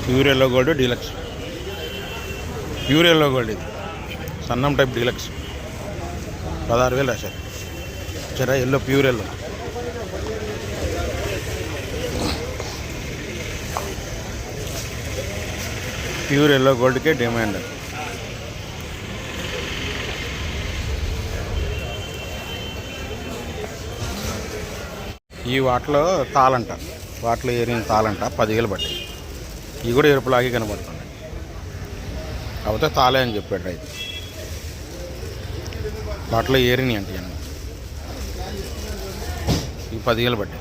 Pure yellow gold deluxe. Pure yellow gold ఇది సన్నం type deluxe 16,000 రాశారు. జరా yellow pure yellow. Pure yellow గోల్డ్కే డిమాండ్. ఈ వాటిలో తాళంట, వాటిలో ఏరిన తాళంట 10,000 బట్టి. ఇవి కూడా ఎరుపులాగే కనబడుతుంది, కాకపోతే తాళే అని చెప్పాడు రైతు. వాటిలో ఏరిని అంటే అన్నీ ఇవి 10,000 బట్టి.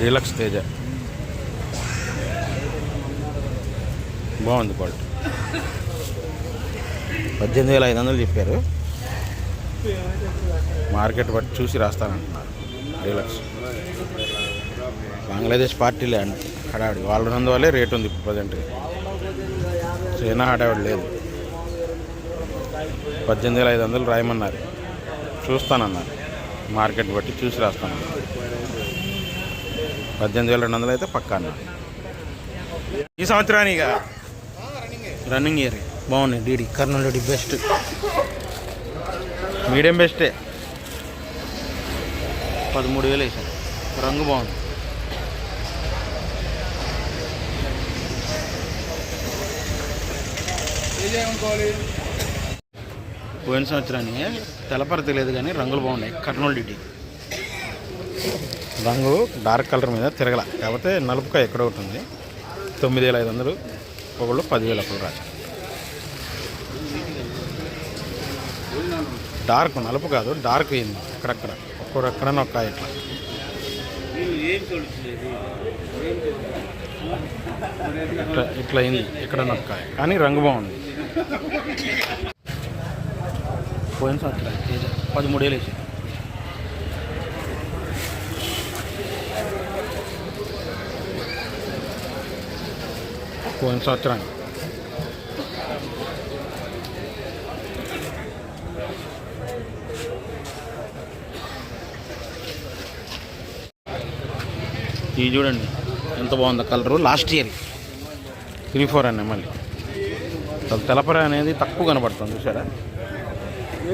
డీలక్స్ తేజ బాగుంది క్వాలిటీ. 18,500 చెప్పారు. మార్కెట్ బట్టి చూసి రాస్తానంటున్నారు. డీలక్స్ బంగ్లాదేశ్ పార్టీలే అండి హడావిడి. వాళ్ళు ఉన్నందువల్లే రేట్ ఉంది ఇప్పుడు ప్రజెంట్. చైనా హడావిడి లేదు. 18,500 రాయమన్నారు, చూస్తానన్నారు. మార్కెట్ బట్టి చూసి రాస్తానన్నారు. 18,200 అయితే పక్కా అన్నారు. ఈ సంవత్సరానికి రన్నింగ్ ఇయర్ బాగున్నాయి. DD Kurnool DD best, medium బెస్టే. 13,000 వేసాను. రంగు బాగుంది. పోయిన సంవత్సరాన్ని తెల్లపర తెలియదు కానీ రంగులు బాగున్నాయి. కర్నూలు డీడీ రంగు డార్క్ కలర్ మీద తిరగల, కాకపోతే నలుపుకాయ ఎక్కడ ఒకటి ఉంది. 9,500 ఒకళ్ళు 10,000 ఒకళ్ళు రాశారు. డార్క్ నలుపు కాదు, డార్క్ అయింది అక్కడక్కడ, ఒక్కడెక్కడన్నా ఒక కాయ ఇట్లా. ఇట్లా అయింది ఎక్కడన్నా ఒక కాయ, కానీ రంగు బాగుంది. పోయిన సంవత్సరం 13,000 వేసి. పోయిన సంవత్సరానికి ఇది చూడండి ఎంత బాగుందో కలరు. లాస్ట్ ఇయర్ 3-4 అన్న మళ్ళీ తెలపర అనేది తక్కువ కనబడుతుంది చూసారా.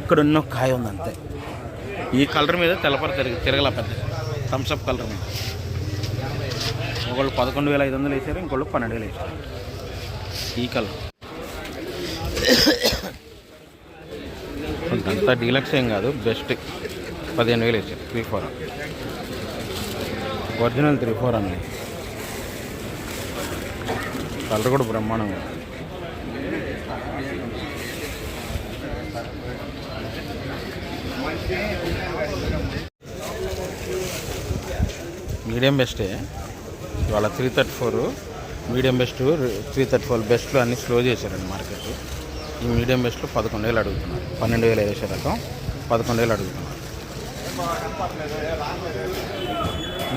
ఇక్కడ ఉన్న కాయ ఉంది అంతే. ఈ కలర్ మీద తెలపర తిరగల పెద్ద థమ్స్అప్ కలర్ మీద. ఒకళ్ళు 11,500 వేసారు, ఇంకోళ్ళు 12,000 వేసారు. ఈ కలర్ అంతా డీలక్స్ ఏం కాదు, బెస్ట్. 15,000 వేసారు. 3-4 ఒరిజినల్ 3-4 అన్నది. కలర్ కూడా బ్రహ్మాండంగా. మీడియం బెస్టే. ఇవాళ 334 మీడియం బెస్ట్, 334 బెస్ట్లో అన్నీ స్లో చేశారండి మార్కెట్. ఈ మీడియం బెస్ట్లో 11,000 అడుగుతున్నారు. 12,000 వేసే రకం 11,000 అడుగుతున్నారు.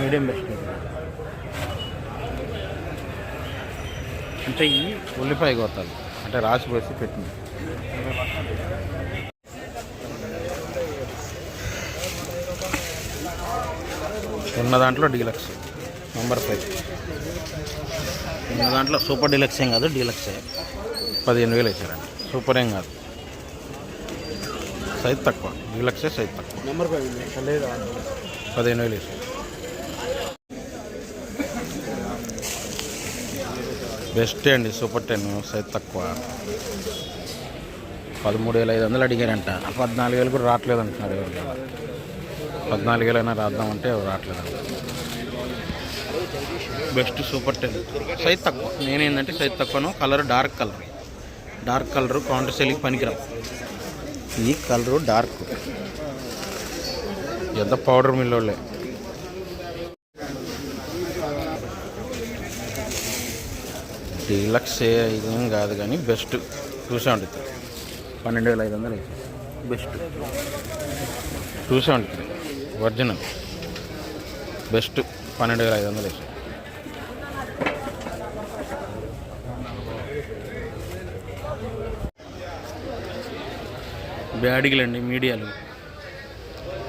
మీడియం బెస్ట్ అంటే ఈ ఉల్లిపాయ గోతాలు అంటే రాసి పోసి పెట్టింది. ఉన్న దాంట్లో డీలక్స్ నెంబర్ 5. ఉన్న దాంట్లో సూపర్ డీలక్స్ ఏం కాదు, డీలక్సే. 15,000 వేసారండి. సూపర్ ఏం కాదు, సైజ్ తక్కువ. డీలక్సే సైజ్ తక్కువ. నెంబర్ 15,000 వేసారు. బెస్టే అండి. సూపర్ 10 సైజ్ తక్కువ. 13,500 అడిగారంట. 14,000 కూడా రావట్లేదు అంటున్నారు. ఎవరు 14,000 అయినా రాద్దామంటే ఎవరు రావట్లేదు. బెస్ట్ సూపర్ 10 సైజ్ తక్కువ. నేనేంటంటే సైజ్ తక్కువను, colour dark colour. Dark colour counter selling పనికిరావు. ఈ కలరు డార్క్ ఎంత పౌడర్ మిల్లోలే. డీలక్స్ ఇదేం కాదు కానీ బెస్ట్. చూసే ఉంటుంది. 12,500 బెస్ట్. 273 original best. 12,500 బ్యాడిగిలండి మీడియాలు.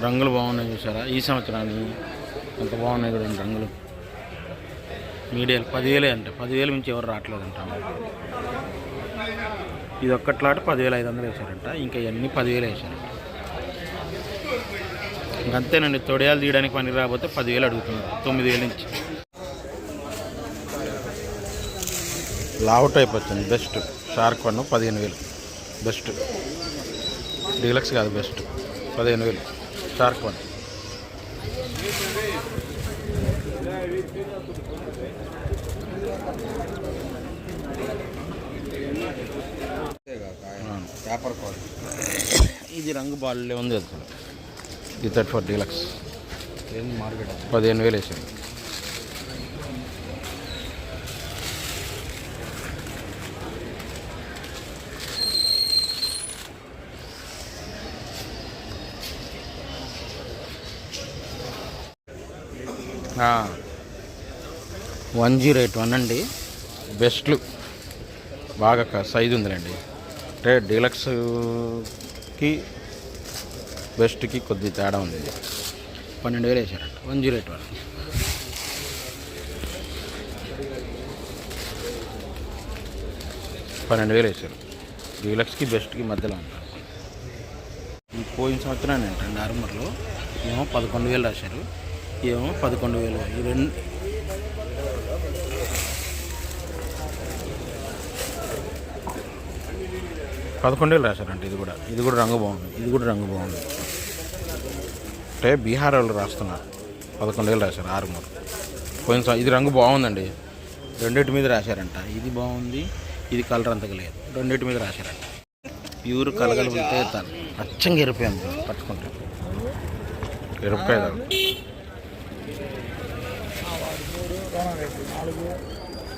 రంగులు బాగున్నాయి చూసారా ఈ సంవత్సరాన్ని, ఎంత బాగున్నాయి కూడా రంగులు. మీడియాలు 10,000 అంటే 10,000 నుంచి ఎవరు రావట్లేదంట. ఇది ఒక్కట్లాట 10,500 వేశారంట, ఇంకా ఇవన్నీ 10,000 వేశారంట. ఇంకంతేనండి, తొడియాలు తీయడానికి పని రాకపోతే 10,000 అడుగుతున్నారు, 9,000 నుంచి. లావు టైప్ వచ్చింది best, shark one 15,000 best. Deluxe కాదు best, 15,000 shark one. Paper quality. ఇది రంగు బాల్లే ఉంది అసలు. ఇది 34 డీలక్స్ మార్కెట్ 15,000 వేసారు. ఆ 108 అండి, బెస్ట్లు బాగా సైజు ఉందిలేండి. అంటే డీలక్స్కి బెస్ట్కి కొద్ది తేడా ఉంది. 12,000 వేసారంట 108 వాళ్ళు. $12,000 వేసారు. డీలక్స్కి బెస్ట్కి మధ్యలో ఉంటారు. ఈ పోయిన సంవత్సరాన్ని ఏంటండి ఆర్మర్లో ఏమో 11,000 రాశారు, ఏమో 11,000. ఈ రెండు 11,000 రాశారంట. ఇది కూడా రంగు బాగుంది, ఇది కూడా రంగు బాగుంది. అంటే బీహార్ వాళ్ళు రాస్తున్నారు. 11,000 రాశారు ఆర్మూర్. పోయిన ఇది రంగు బాగుందండి, రెండింటి మీద రాశారంట. ఇది బాగుంది, ఇది కలర్ అంతగా లేదు, రెండింటి మీద రాశారంట. ప్యూర్ కలగలిపితే తాను అచ్చంగా ఎరిపోయింది, పట్టుకుంటే ఎరుపుకాయ తాగు.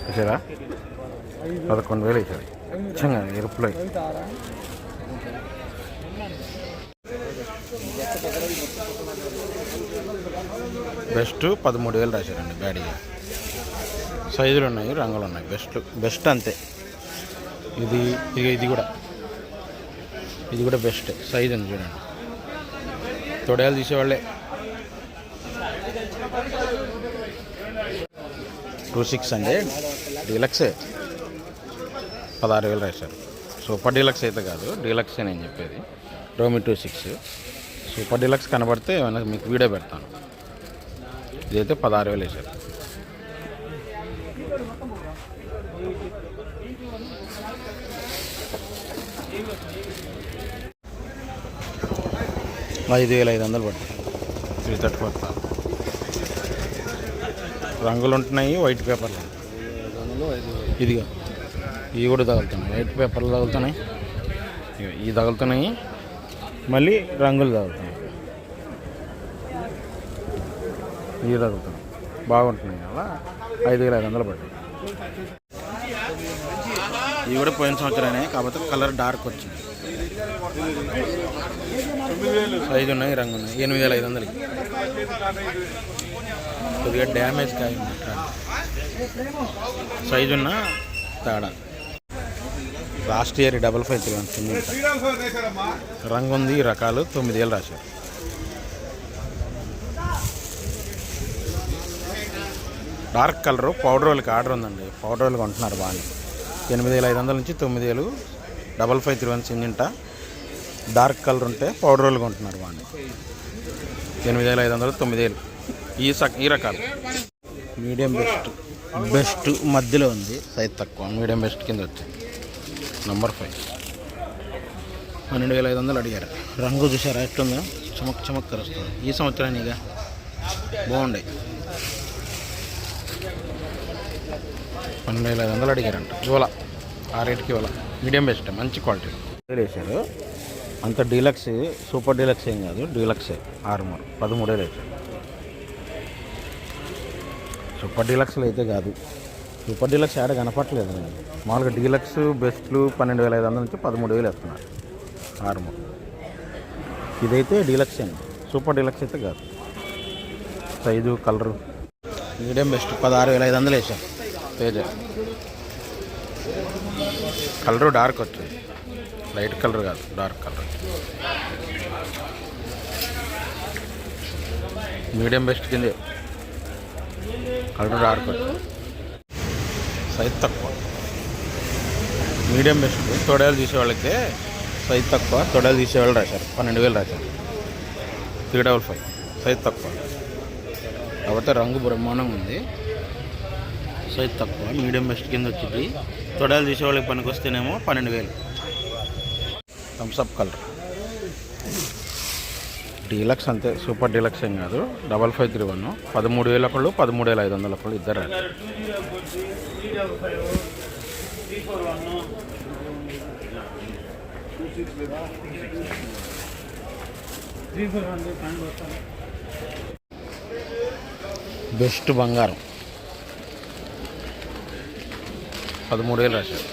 వేసారా 11,000 వేసారు అచ్చంగా ఎరుపులో. బెస్ట్ 13,000 రాశారండి. బ్యాడీ సైజులు ఉన్నాయి, రంగులు ఉన్నాయి. బెస్ట్ అంతే. ఇది కూడా బెస్ట్ సైజు ఉంది చూడండి. తొడయాలు తీసేవాళ్ళే. 26 అండి, డీలక్సే 16,000 రాశారు. సూపర్ డీలక్స్ అయితే కాదు, డీలక్సే నేను చెప్పేది. రోమి 26 సూపర్ డీలక్స్ కనబడితే ఏమైనా మీకు వీడియో పెడతాను. ఇదైతే 16,000 వేశారు. $5,500 పడుతుంది. 334 రంగులు ఉంటున్నాయి, వైట్ పేపర్లు. ఇదిగా ఇవి కూడా తగులుతున్నాయి, వైట్ పేపర్లు తగులుతున్నాయి, ఇవి తగులుతున్నాయి, మళ్ళీ రంగులు తగులుతున్నాయి, ఇవి తగులుతున్నాయి. బాగుంటున్నాయి. అలా 5,500 పడ్డాయి. ఇవి కూడా పోయిన సంవత్సరమే, కాకపోతే కలర్ డార్క్ వచ్చింది. సైజు ఉన్నాయి, రంగు ఉన్నాయి. 8,500కి. కొద్దిగా డ్యామేజ్ కాయ సైజు ఉన్న తేడా. లాస్ట్ ఇయర్ 5531 రంగు ఉంది. ఈ రకాలు 9,000 రాశారు. డార్క్ కలరు పౌడర్ వాళ్ళకి ఆర్డర్ ఉందండి, పౌడర్ వాళ్ళు కొంటున్నారు బాగా. 8,500 నుంచి 9,000 5531 సింజింట. డార్క్ కలర్ ఉంటే పౌడర్ వాళ్ళు కొంటున్నారు బాగా. 8,500 9,000 ఈ రకాలు. మీడియం బెస్ట్ మధ్యలో ఉంది, సైజ్ తక్కువ. మీడియం బెస్ట్ కింద వచ్చింది. నంబర్ 5 12,500 అడిగారు. రంగు చూసారా ఎట్లుందో, చమక్ తెరుస్తుంది. ఈ సంవత్సరాన్ని ఇక బాగుండే. 12,500 అడిగారంట. ఇవాళ ఆ రేట్కి ఇవాళ మీడియం బెస్ట్, మంచి క్వాలిటీ వేసారు. అంత డీలక్స్ సూపర్ డీలక్స్ ఏం కాదు, డీలక్సే. ఆర్మూర్ 13,000 వేసారు. సూపర్ డీలక్స్లో అయితే కాదు. సూపర్ డీలక్స్ యాడ కనపట్లేదు. మామూలుగా డీలక్స్ బెస్ట్లు 12,500 నుంచి 13,000 వేస్తున్నారు ఆర్మూర్. ఇదైతే డీలక్స్ అండి, సూపర్ డీలక్స్ అయితే కాదు. సైజు కలరు మీడియం బెస్ట్ 16,500 వేసాం. తేజ కలరు డార్క్ వచ్చింది. లైట్ కలర్ కాదు, డార్క్ కలర్. మీడియం బెస్ట్ కింద కలర్ డార్క్, సైజ్ తక్కువ. మీడియం బెస్ట్ తొడలు తీసేవాళ్ళకి సైజ్ తక్కువ, తొడలు తీసేవాళ్ళు రాశారు 12,000 రాశారు. 355 సైజ్ తక్కువ, కాకపోతే రంగు బ్రహ్మాండంగా ఉంది. సైజ్ తక్కువ, మీడియం బెస్ట్ కింద వచ్చింది. తొడలు తీసేవాళ్ళకి పనికి వస్తేనేమో 12,000. థమ్స్అప్ కలర్ డీలక్స్ అంతే, సూపర్ డీలక్స్ ఏం కాదు. 5531 13,000 ఒకళ్ళు, 13,500 ఒకళ్ళు, ఇద్దరు. బెస్ట్ బంగారం 13,000 రాశారు.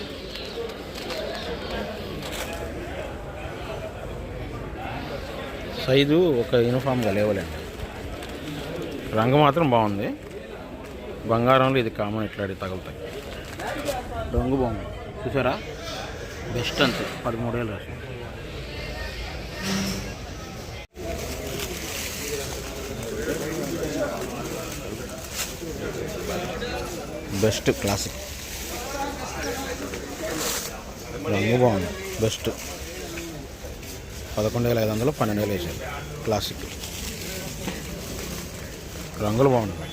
సైజు ఒక యూనిఫామ్గా లేవలేండి. రంగు మాత్రం బాగుంది. బంగారంలో ఇది కామన్, ఇట్లాంటి తగులుతాయి. రంగు బాగుంది చూసారా, బెస్ట్ అంతే. 13,000 రాశారు. బెస్ట్ క్లాసిక్, రంగు బాగుంది. బెస్ట్ 11,500 12,000 వేసారు. క్లాసిక్ రంగులు బాగున్నాయి.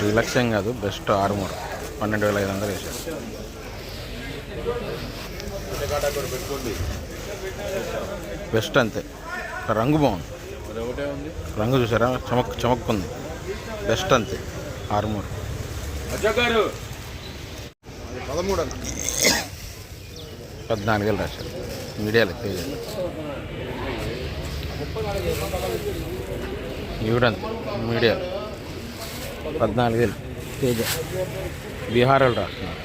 డీలక్స్ ఏం కాదు, బెస్ట్ ఆర్మూర్ 12,500 వేసారు. బెస్ట్ అంతే. రంగు బాగుంది, రంగు చూసారా, చమక్కుంది. బెస్ట్ అంతే. ఆర్మూర్ 14,000 రాశారు. మీడియాలో తేజ ఈవిడంతే. మీడియా 14,000 తేజ. బీహార్ వాళ్ళు రాస్తున్నారు.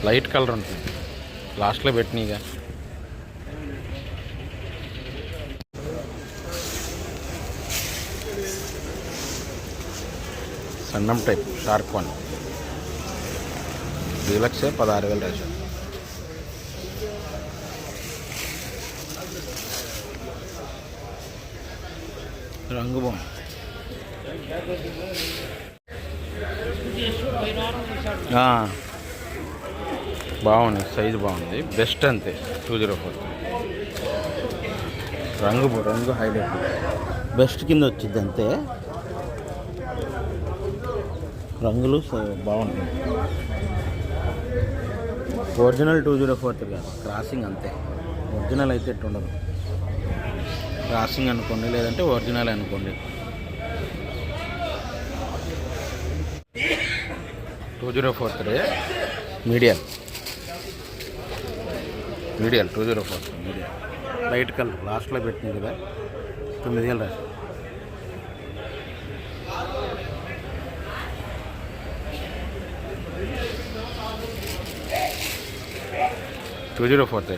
లైట్ కలర్ ఉంటుంది, లాస్ట్లో పెట్టినగా. సన్నం టైప్ షార్క్ 1 డీలక్స్ 16,000 రాశారు. రంగు బాగుంది. బాగుంది, సైజు బాగుంది. బెస్ట్ అంతే. 204 రంగు హైలైట్. బెస్ట్ కింద వచ్చింది అంతే. రంగులు బాగుంటుంది. ఒరిజినల్ 2043 కాదు, క్రాసింగ్ అంతే. ఒరిజినల్ అయితే ఎట్టు ఉండదు. క్రాసింగ్ అనుకోండి, లేదంటే ఒరిజినల్ అనుకోండి. 2043 మీడియం 2043 మీడియం. లైట్ కలర్ లాస్ట్లో పెట్టింది కదా. 9,000 రాశారు.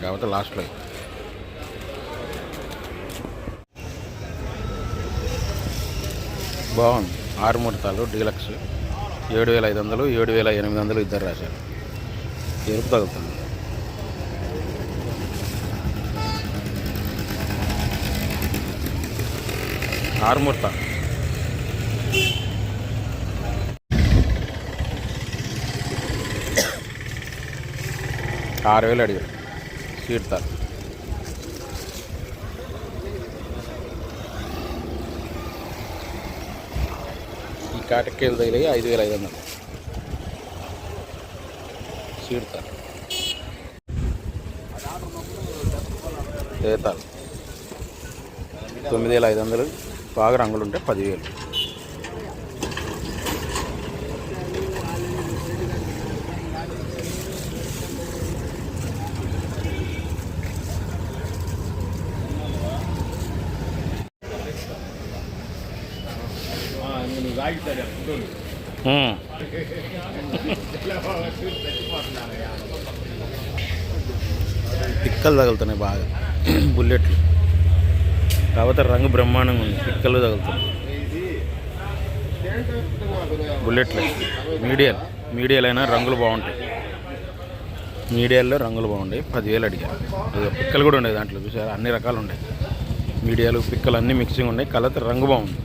కాబట్టి లాస్ట్లో బాగుంది. 6 ముడతలు డీలక్స్ 7,500 7,800 ఇద్దరు రాశారు. ఎరుపు తగ్గుతుంది. ఆరుమూర్త 6,000 అడిగారు. సీడ్తారు. ఈ కాటకేలు తగిలి 5,500 సీడ్తారు. తేతాలు 9,500. బాగా రంగులుంటే 10,000. పిక్కలు తగులుతున్నాయి బాగా. బుల్లెట్లు కాకపోతే రంగు బ్రహ్మాండంగా ఉంది. పిక్కలు తగులుతున్నాయి. బుల్లెట్లు మీడియం మీడియాలైనా రంగులు బాగుంటాయి. మీడియాల్లో రంగులు బాగుంటాయి. 10,000 అడిగారు. పిక్కలు కూడా ఉండేవి దాంట్లో చూసారా, అన్ని రకాలు ఉన్నాయి. మీడియాలు పిక్కలు అన్నీ మిక్సింగ్ ఉన్నాయి. కలర్ రంగు బాగుంది.